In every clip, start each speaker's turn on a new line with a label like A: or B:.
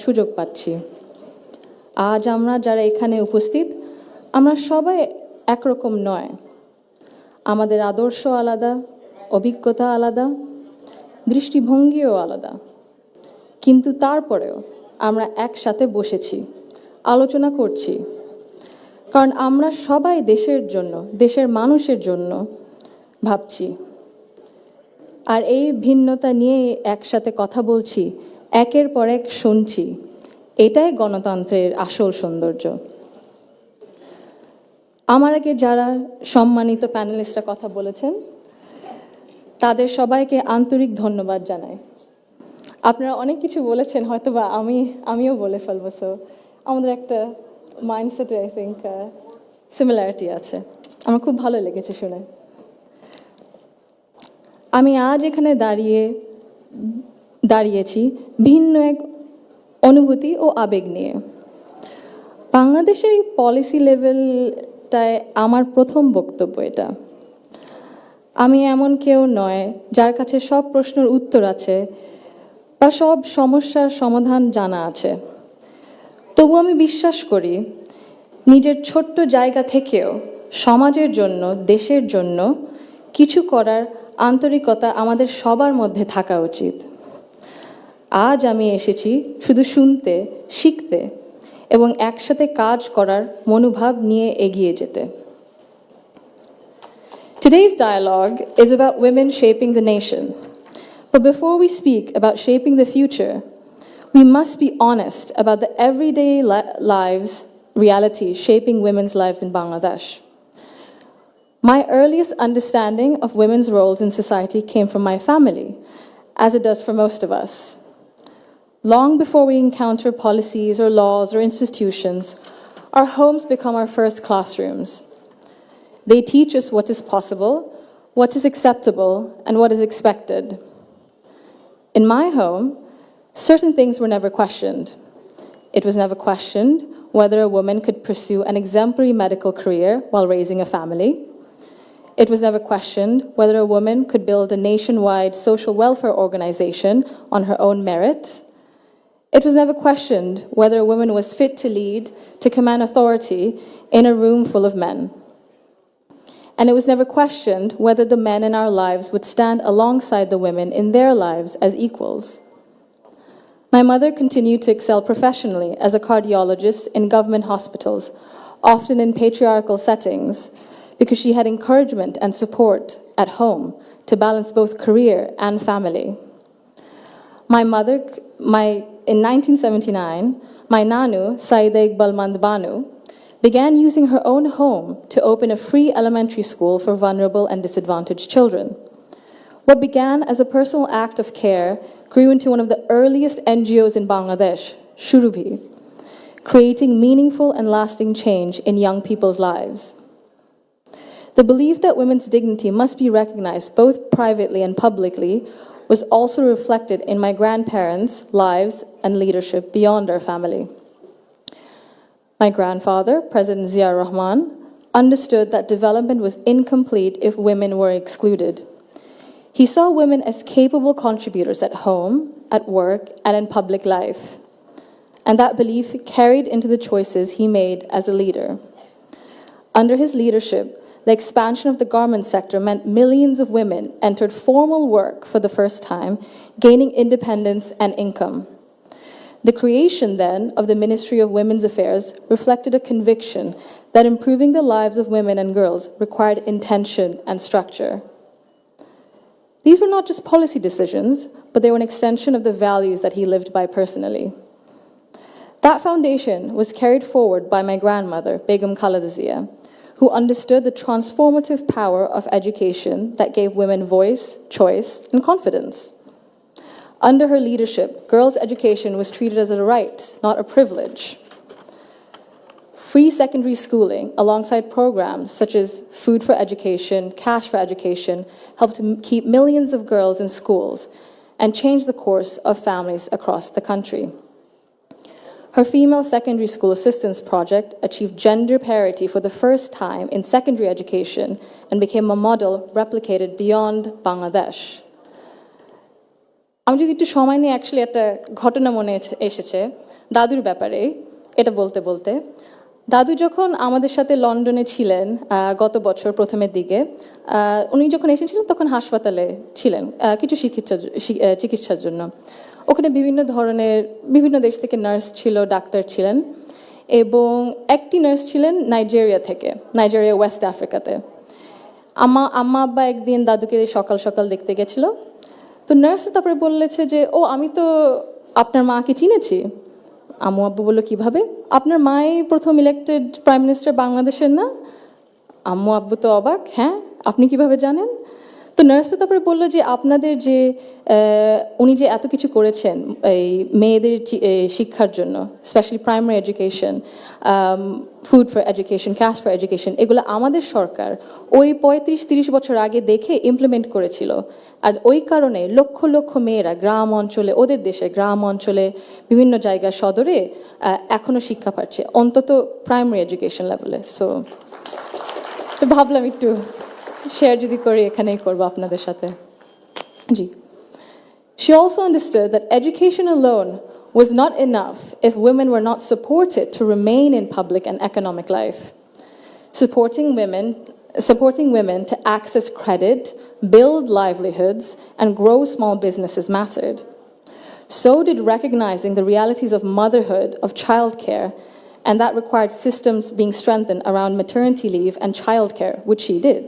A: সুযোগ পাচ্ছি। আজ আমরা যারা এখানে উপস্থিত, আমরা সবাই একরকম নয়। আমাদের আদর্শ আলাদা, অভিজ্ঞতা আলাদা, দৃষ্টিভঙ্গিও আলাদা। কিন্তু তারপরেও আমরা একসাথে বসেছি, আলোচনা করছি। কারণ আমরা সবাই দেশের জন্য, দেশের মানুষের জন্য ভাবছি। আর এই ভিন্নতা নিয়ে একসাথে কথা বলছি, একের পর এক শুনছি। এটাই গণতন্ত্রের আসল সৌন্দর্য। আমার আগে যারা সম্মানিত প্যানেলিস্টরা কথা বলেছেন, তাদের সবাইকে আন্তরিক ধন্যবাদ জানাই। আপনারা অনেক কিছু বলেছেন, হয়তো বা আমিও বলে ফেলবো। সো আমাদের একটা মাইন্ডসেটে আই থিঙ্ক সিমিলারিটি আছে। আমার খুব ভালো লেগেছে শুনে। আমি আজ এখানে দাঁড়িয়েছি ভিন্ন এক অনুভূতি ও আবেগ নিয়ে। বাংলাদেশের এই পলিসি লেভেলটায় আমার প্রথম বক্তব্য এটা। আমি এমন কেউ নয় যার কাছে সব প্রশ্নের উত্তর আছে বা সব সমস্যার সমাধান জানা আছে। তবু আমি বিশ্বাস করি নিজের ছোট্ট জায়গা থেকেও সমাজের জন্য, দেশের জন্য কিছু করার আন্তরিকতা আমাদের সবার মধ্যে থাকা উচিত। আজ আমি এসেছি শুধু শুনতে, শিখতে এবং একসাথে কাজ করার মনোভাব নিয়ে এগিয়ে যেতে। Today's dialogue is about women shaping the nation. But before we speak about shaping the future, we must be honest about the everyday lives, reality shaping women's lives in Bangladesh. My earliest understanding of women's roles in society came from my family, as it does for most of us. Long before we encounter policies or laws or institutions, our homes become our first classrooms. They teach us what is possible, what is acceptable, and what is expected. In my home, certain things were never questioned. It was never questioned whether a woman could pursue an exemplary medical career while raising a family. It was never questioned whether a woman could build a nationwide social welfare organization on her own merit. It was never questioned whether a woman was fit to lead, to command authority in a room full of men. And it was never questioned whether the men in our lives would stand alongside the women in their lives as equals. My mother continued to excel professionally as a cardiologist in government hospitals, often in patriarchal settings, because she had encouragement and support at home to balance both career and family. In 1979, my Nanu, Saida Iqbal Mand Banu, began using her own home to open a free elementary school for vulnerable and disadvantaged children. What began as a personal act of care grew into one of the earliest NGOs in Bangladesh, Shurubhi, creating meaningful and lasting change in young people's lives. The belief that women's dignity must be recognized both privately and publicly was also reflected in my grandparents' lives and leadership beyond our family. My grandfather, President Zia Rahman, understood that development was incomplete if women were excluded. He saw women as capable contributors at home, at work, and in public life. And that belief carried into the choices he made as a leader. Under his leadership, the expansion of the garment sector meant millions of women entered formal work for the first time, gaining independence and income. The creation, then, of the Ministry of Women's Affairs reflected a conviction that improving the lives of women and girls required intention and structure. These were not just policy decisions, but they were an extension of the values that he lived by personally. That foundation was carried forward by my grandmother, Begum Khaleda Zia, who understood the transformative power of education that gave women voice, choice, and confidence. Under her leadership, girls' education was treated as a right, not a privilege. Free secondary schooling, alongside programs such as Food for Education, Cash for Education, helped keep millions of girls in schools and change the course of families across the country. Her female secondary school assistance project achieved gender parity for the first time in secondary education and became a model replicated beyond Bangladesh. আমি যদি একটু সময় নিয়ে actually একটা ঘটনা মনে এসেছে দাদুর ব্যাপারে, এটা বলতে বলতে। দাদু যখন আমাদের সাথে লন্ডনে ছিলেন গত বছর প্রথমের দিকে, উনি যখন এসেছিলেন তখন হাসপাতালে ছিলেন কিছু চিকিৎসার জন্য। ওখানে বিভিন্ন দেশ থেকে নার্স ছিল, ডাক্তার ছিলেন, এবং একটি নার্স ছিলেন নাইজেরিয়া ওয়েস্ট আফ্রিকাতে। আম্মা আব্বা একদিন দাদুকে সকাল সকাল দেখতে গেছিল। তো নার্স তারপরে বলেছে যে, ও আমি তো আপনার মাকে চিনেছি। আম্মু আব্বু বললো, কিভাবে? আপনার মাই প্রথম ইলেক্টেড প্রাইম মিনিস্টার বাংলাদেশের না? আম্মু আব্বু তো অবাক, হ্যাঁ আপনি কিভাবে জানেন? তো নার্স তারপরে বললো যে আপনাদের যে উনি যে এত কিছু করেছেন এই মেয়েদের শিক্ষার জন্য, specially primary education, food for education, cast for education, এগুলো আমাদের সরকার ওই 35-30 বছর আগে দেখে ইমপ্লিমেন্ট করেছিল। আর ওই কারণে লক্ষ লক্ষ মেয়েরা গ্রাম অঞ্চলে, ওদের দেশে গ্রাম অঞ্চলে বিভিন্ন জায়গা সদরে এখনো শিক্ষা পাচ্ছে, অন্তত প্রাইমারি এডুকেশন লেভেলে। সো ভাবলাম একটু শেয়ার যদি করি, এখানেই করবো আপনাদের সাথে। জি। She also understood that education alone was not enough if women were not supported to remain in public and economic life. Supporting women to access credit, build livelihoods, and grow small businesses mattered. So did recognizing the realities of motherhood, of childcare, and that required systems being strengthened around maternity leave and childcare, which she did.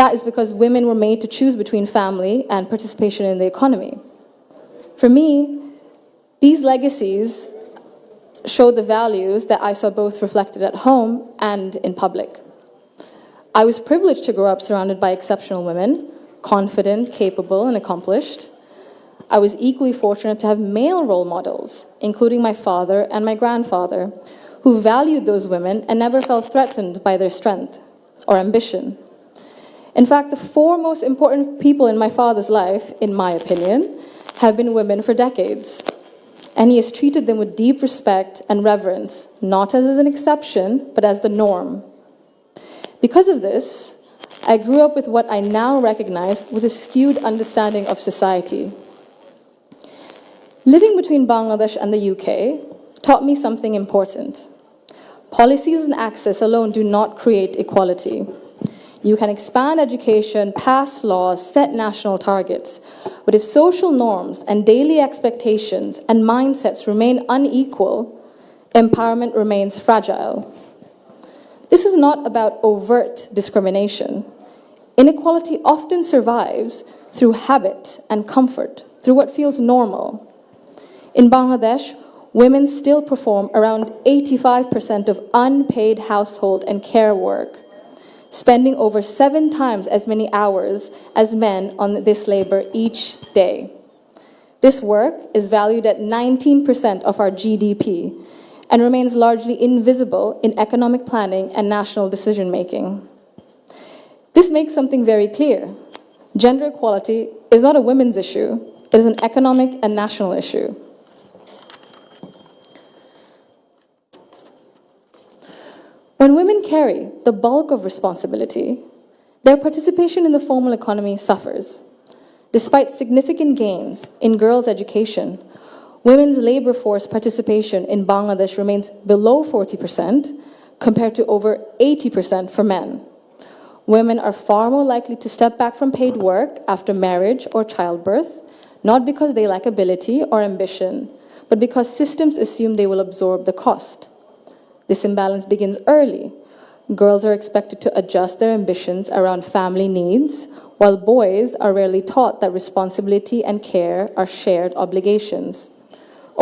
A: That is because women were made to choose between family and participation in the economy. For me, these legacies show the values that I saw both reflected at home and in public. I was privileged to grow up surrounded by exceptional women, confident, capable, and accomplished. I was equally fortunate to have male role models, including my father and my grandfather, who valued those women and never felt threatened by their strength or ambition. In fact, the four most important people in my father's life, in my opinion, have been women for decades. And he has treated them with deep respect and reverence, not as an exception, but as the norm. Because of this, I grew up with what I now recognize was a skewed understanding of society. Living between Bangladesh and the UK taught me something important. Policies and access alone do not create equality. You can expand education, pass laws, set national targets, but if social norms and daily expectations and mindsets remain unequal, empowerment remains fragile. This is not about overt discrimination. Inequality often survives through habit and comfort, through what feels normal. In Bangladesh, women still perform around 85% of unpaid household and care work, spending over 7 times as many hours as men on this labor each day. This work is valued at 19% of our GDP and remains largely invisible in economic planning and national decision-making. This makes something very clear. Gender equality is not a women's issue, it is an economic and national issue. When women carry the bulk of responsibility, their participation in the formal economy suffers. Despite significant gains in girls' education, women's labor force participation in Bangladesh remains below 40% compared to over 80% for men. Women are far more likely to step back from paid work after marriage or childbirth, not because they lack ability or ambition, but because systems assume they will absorb the cost. This imbalance begins early. Girls are expected to adjust their ambitions around family needs, while boys are rarely taught that responsibility and care are shared obligations.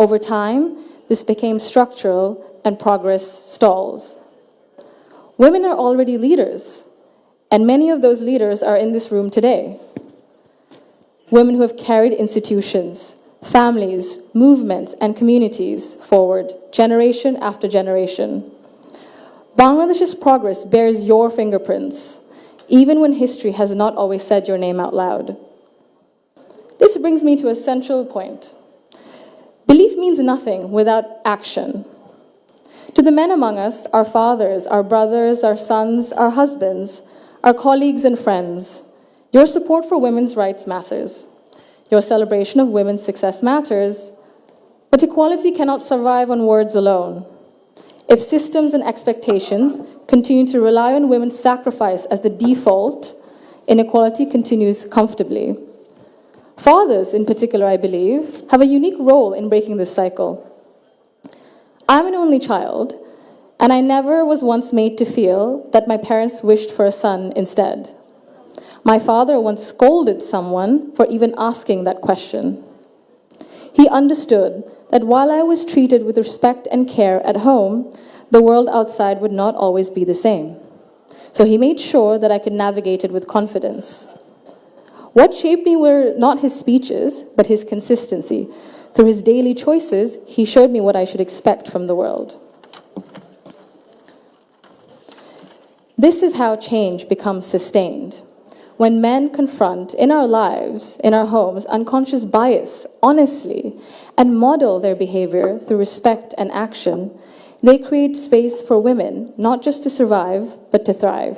A: Over time, this became structural and progress stalls. Women are already leaders, and many of those leaders are in this room today. Women who have carried institutions, families, movements, and communities forward, generation after generation. Bangladesh's progress bears your fingerprints, even when history has not always said your name out loud. This brings me to a central point. Belief means nothing without action. To the men among us, our fathers, our brothers, our sons, our husbands, our colleagues and friends, your support for women's rights matters. Your celebration of women's success matters, but equality cannot survive on words alone. If systems and expectations continue to rely on women's sacrifice as the default, inequality continues comfortably. Fathers, in particular, I believe, have a unique role in breaking this cycle. I'm an only child, and I never was once made to feel that my parents wished for a son instead. My father once scolded someone for even asking that question. He understood that while I was treated with respect and care at home, the world outside would not always be the same. So he made sure that I could navigate it with confidence. What shaped me were not his speeches, but his consistency. Through his daily choices, he showed me what I should expect from the world. This is how change becomes sustained. When men confront in our lives, in our homes, unconscious bias honestly and model their behavior through respect and action, they create space for women not just to survive, but to thrive.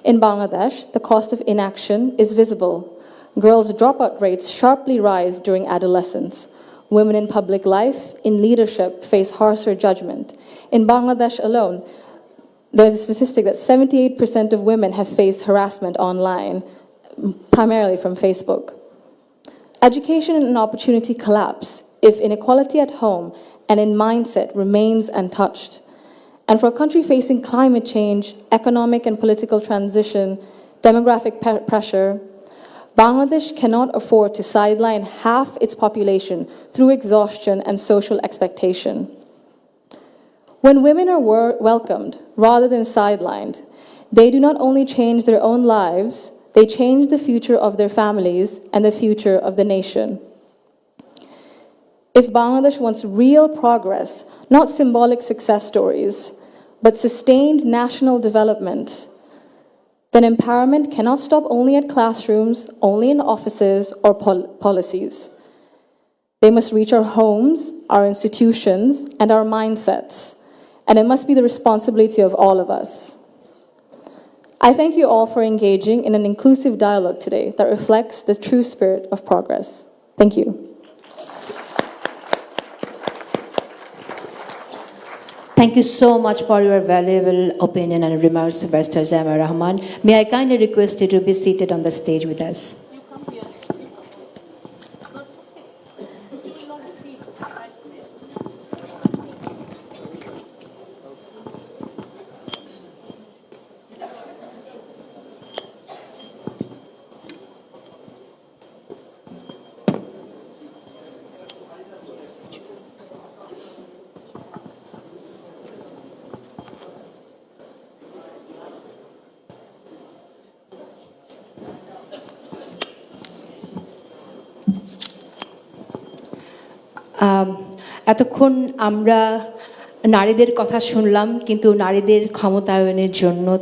A: In Bangladesh, the cost of inaction is visible. Girls' dropout rates sharply rise during adolescence. Women in public life, in leadership, face harsher judgment. In Bangladesh alone, there's a statistic that 78% of women have faced harassment online, primarily from Facebook. Education and opportunity collapse if inequality at home and in mindset remains untouched. And for a country facing climate change, economic and political transition, demographic pressure, Bangladesh cannot afford to sideline half its population through exhaustion and social expectation. When women are welcomed rather than sidelined, they do not only change their own lives, they change the future of their families and the future of the nation. If Bangladesh wants real progress, not symbolic success stories, but sustained national development, then empowerment cannot stop only at classrooms, only in offices or policies. They must reach our homes, our institutions, and our mindsets. And it must be the responsibility of all of us. I thank you all for engaging in an inclusive dialogue today that reflects the true spirit of progress. Thank you.
B: Thank you so much for your valuable opinion and remarks, Barrister Zaima Rahman. May I kindly request you to be seated on the stage with us. এতক্ষণ আমরা নারীদের কথা শুনলাম, কিন্তু নারীদের ক্ষমতায়নের জন্য